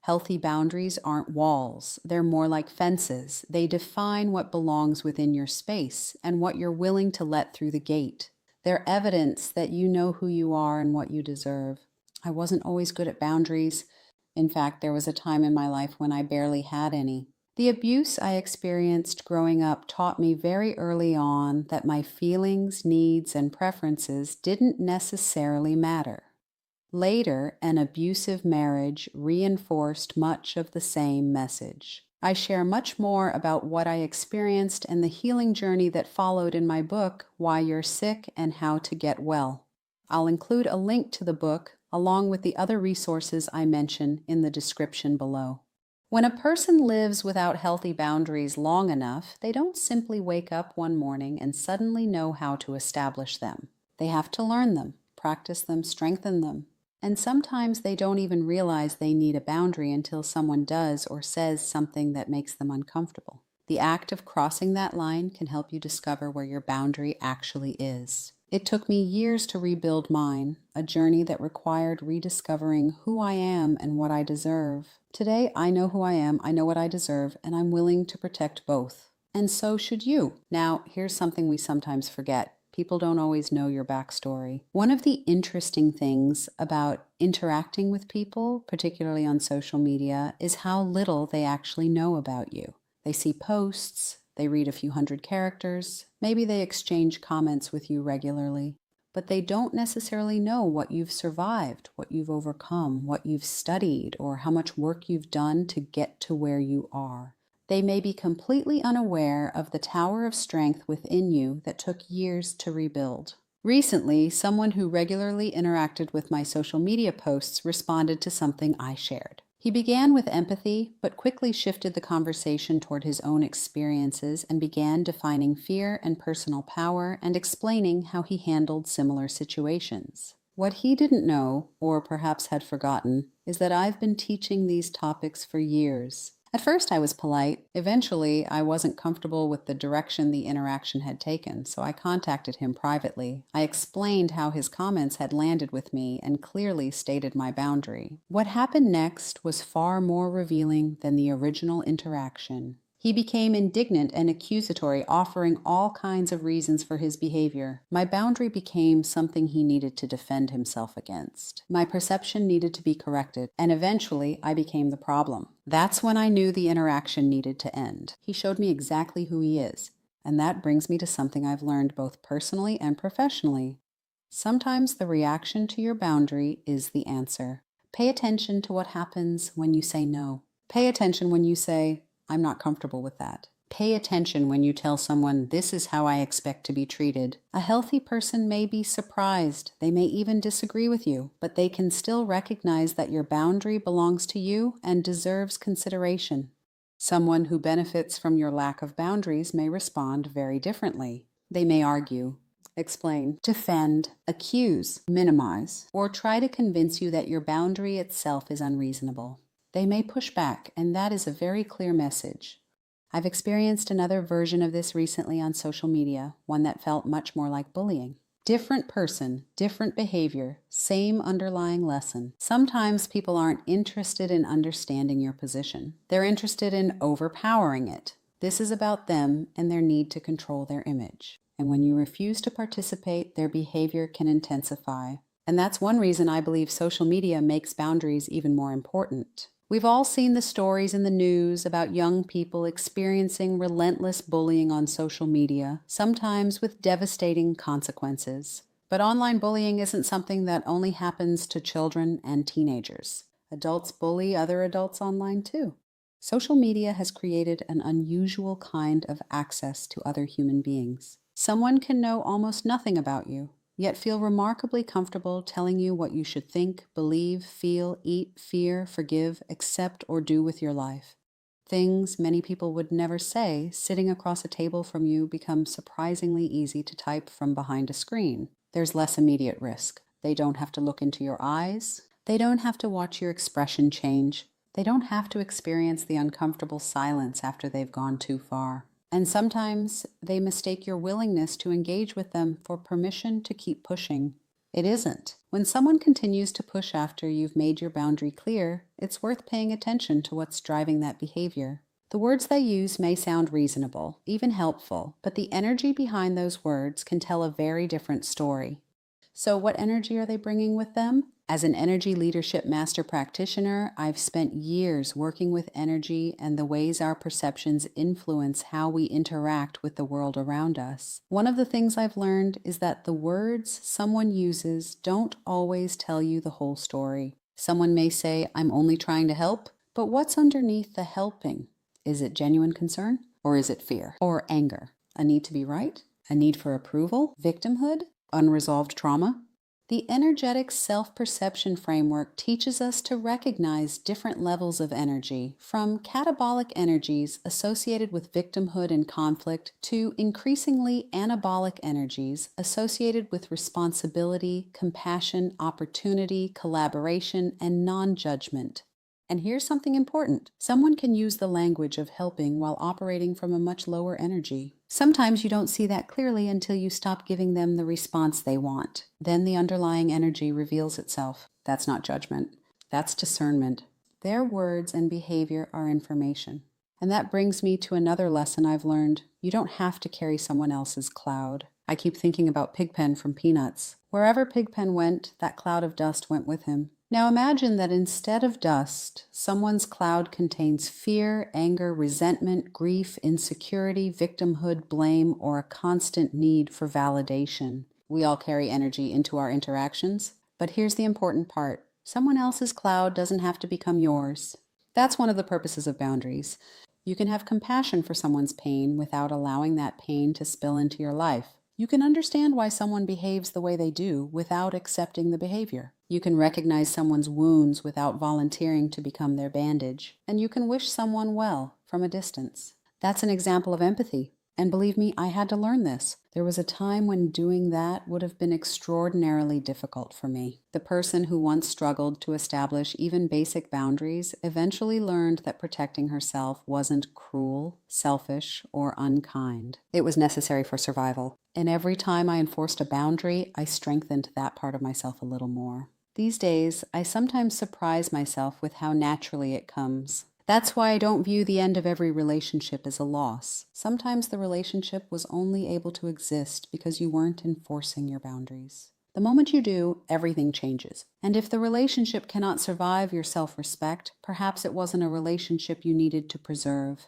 Healthy boundaries aren't walls, they're more like fences. They define what belongs within your space and what you're willing to let through the gate. They're evidence that you know who you are and what you deserve. I wasn't always good at boundaries. In fact, there was a time in my life when I barely had any. The abuse I experienced growing up taught me very early on that my feelings, needs, and preferences didn't necessarily matter. Later, an abusive marriage reinforced much of the same message. I share much more about what I experienced and the healing journey that followed in my book, Why You're Sick and How to Get Well. I'll include a link to the book along with the other resources I mention in the description below. When a person lives without healthy boundaries long enough, they don't simply wake up one morning and suddenly know how to establish them. They have to learn them, practice them, strengthen them. And sometimes they don't even realize they need a boundary until someone does or says something that makes them uncomfortable. The act of crossing that line can help you discover where your boundary actually is. It took me years to rebuild mine, a journey that required rediscovering who I am and what I deserve. Today, I know who I am, I know what I deserve, and I'm willing to protect both. And so should you. Now, here's something we sometimes forget. People don't always know your backstory. One of the interesting things about interacting with people, particularly on social media, is how little they actually know about you. They see posts, they read a few hundred characters, maybe they exchange comments with you regularly, but they don't necessarily know what you've survived, what you've overcome, what you've studied, or how much work you've done to get to where you are. They may be completely unaware of the tower of strength within you that took years to rebuild. Recently, someone who regularly interacted with my social media posts responded to something I shared. He began with empathy, but quickly shifted the conversation toward his own experiences and began defining fear and personal power and explaining how he handled similar situations. What he didn't know, or perhaps had forgotten, is that I've been teaching these topics for years. At first I was polite. Eventually, I wasn't comfortable with the direction the interaction had taken, so I contacted him privately. I explained how his comments had landed with me and clearly stated my boundary. What happened next was far more revealing than the original interaction. He became indignant and accusatory, offering all kinds of reasons for his behavior. My boundary became something he needed to defend himself against. My perception needed to be corrected, and eventually I became the problem. That's when I knew the interaction needed to end. He showed me exactly who he is, and that brings me to something I've learned both personally and professionally. Sometimes the reaction to your boundary is the answer. Pay attention to what happens when you say no. Pay attention when you say, I'm not comfortable with that. Pay attention when you tell someone, this is how I expect to be treated. A healthy person may be surprised. They may even disagree with you, but they can still recognize that your boundary belongs to you and deserves consideration. Someone who benefits from your lack of boundaries may respond very differently. They may argue, explain, defend, accuse, minimize, or try to convince you that your boundary itself is unreasonable. They may push back, and that is a very clear message. I've experienced another version of this recently on social media, one that felt much more like bullying. Different person, different behavior, same underlying lesson. Sometimes people aren't interested in understanding your position. They're interested in overpowering it. This is about them and their need to control their image. And when you refuse to participate, their behavior can intensify. And that's one reason I believe social media makes boundaries even more important. We've all seen the stories in the news about young people experiencing relentless bullying on social media, sometimes with devastating consequences. But online bullying isn't something that only happens to children and teenagers. Adults bully other adults online too. Social media has created an unusual kind of access to other human beings. Someone can know almost nothing about you, yet feel remarkably comfortable telling you what you should think, believe, feel, eat, fear, forgive, accept, or do with your life. Things many people would never say, sitting across a table from you, become surprisingly easy to type from behind a screen. There's less immediate risk. They don't have to look into your eyes. They don't have to watch your expression change. They don't have to experience the uncomfortable silence after they've gone too far. And sometimes they mistake your willingness to engage with them for permission to keep pushing. It isn't. When someone continues to push after you've made your boundary clear, it's worth paying attention to what's driving that behavior. The words they use may sound reasonable, even helpful, but the energy behind those words can tell a very different story. So what energy are they bringing with them? As an energy leadership master practitioner, I've spent years working with energy and the ways our perceptions influence how we interact with the world around us. One of the things I've learned is that the words someone uses don't always tell you the whole story. Someone may say, "I'm only trying to help," but what's underneath the helping? Is it genuine concern? Or is it fear? Or anger? A need to be right? A need for approval? Victimhood? Unresolved trauma? The energetic self-perception framework teaches us to recognize different levels of energy, from catabolic energies associated with victimhood and conflict to increasingly anabolic energies associated with responsibility, compassion, opportunity, collaboration, and non-judgment. And here's something important. Someone can use the language of helping while operating from a much lower energy. Sometimes you don't see that clearly until you stop giving them the response they want. Then the underlying energy reveals itself. That's not judgment. That's discernment. Their words and behavior are information. And that brings me to another lesson I've learned. You don't have to carry someone else's cloud. I keep thinking about Pigpen from Peanuts. Wherever Pigpen went, that cloud of dust went with him. Now imagine that instead of dust, someone's cloud contains fear, anger, resentment, grief, insecurity, victimhood, blame, or a constant need for validation. We all carry energy into our interactions, but here's the important part. Someone else's cloud doesn't have to become yours. That's one of the purposes of boundaries. You can have compassion for someone's pain without allowing that pain to spill into your life. You can understand why someone behaves the way they do without accepting the behavior. You can recognize someone's wounds without volunteering to become their bandage. And you can wish someone well from a distance. That's an example of empathy. And believe me, I had to learn this. There was a time when doing that would have been extraordinarily difficult for me. The person who once struggled to establish even basic boundaries eventually learned that protecting herself wasn't cruel, selfish, or unkind. It was necessary for survival. And every time I enforced a boundary, I strengthened that part of myself a little more. These days, I sometimes surprise myself with how naturally it comes. That's why I don't view the end of every relationship as a loss. Sometimes the relationship was only able to exist because you weren't enforcing your boundaries. The moment you do, everything changes. And if the relationship cannot survive your self-respect, perhaps it wasn't a relationship you needed to preserve.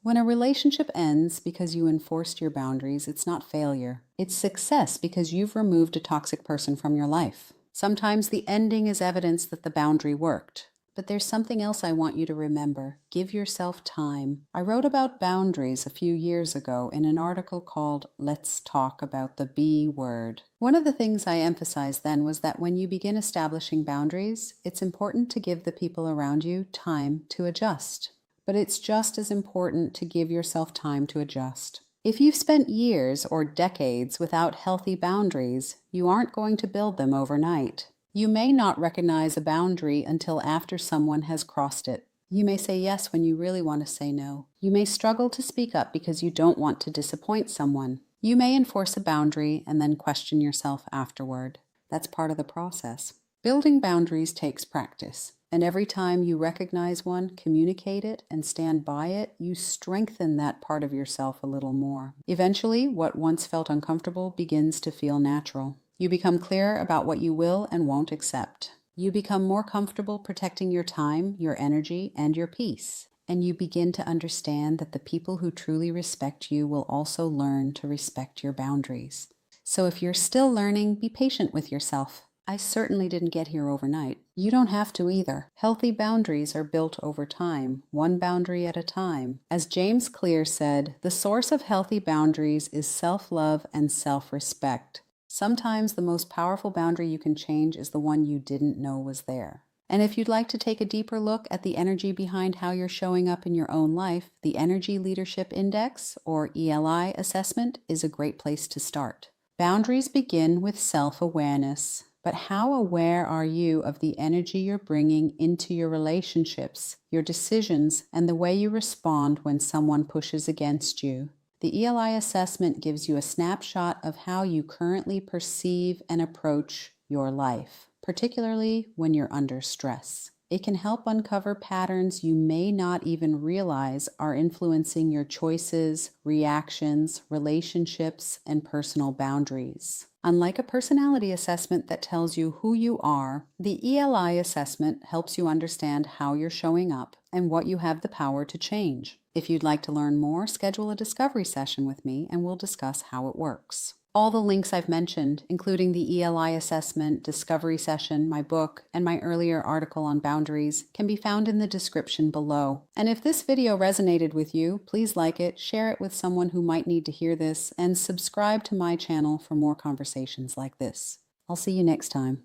When a relationship ends because you enforced your boundaries, it's not failure. It's success because you've removed a toxic person from your life. Sometimes the ending is evidence that the boundary worked. But there's something else I want you to remember. Give yourself time. I wrote about boundaries a few years ago in an article called Let's Talk About the B Word. One of the things I emphasized then was that when you begin establishing boundaries, it's important to give the people around you time to adjust. But it's just as important to give yourself time to adjust. If you've spent years or decades without healthy boundaries, you aren't going to build them overnight. You may not recognize a boundary until after someone has crossed it. You may say yes when you really want to say no. You may struggle to speak up because you don't want to disappoint someone. You may enforce a boundary and then question yourself afterward. That's part of the process. Building boundaries takes practice. And every time you recognize one, communicate it, and stand by it, you strengthen that part of yourself a little more. Eventually, what once felt uncomfortable begins to feel natural. You become clear about what you will and won't accept. You become more comfortable protecting your time, your energy, and your peace. And you begin to understand that the people who truly respect you will also learn to respect your boundaries. So if you're still learning, be patient with yourself. I certainly didn't get here overnight. You don't have to either. Healthy boundaries are built over time, one boundary at a time. As James Clear said, the source of healthy boundaries is self-love and self-respect. Sometimes the most powerful boundary you can change is the one you didn't know was there. And if you'd like to take a deeper look at the energy behind how you're showing up in your own life, the Energy Leadership Index, or ELI assessment, is a great place to start. Boundaries begin with self-awareness. But how aware are you of the energy you're bringing into your relationships, your decisions, and the way you respond when someone pushes against you? The ELI assessment gives you a snapshot of how you currently perceive and approach your life, particularly when you're under stress. It can help uncover patterns you may not even realize are influencing your choices, reactions, relationships, and personal boundaries. Unlike a personality assessment that tells you who you are, the ELI assessment helps you understand how you're showing up and what you have the power to change. If you'd like to learn more, schedule a discovery session with me and we'll discuss how it works. All the links I've mentioned, including the ELI assessment, discovery session, my book, and my earlier article on boundaries, can be found in the description below. And if this video resonated with you, please like it, share it with someone who might need to hear this, and subscribe to my channel for more conversations like this. I'll see you next time.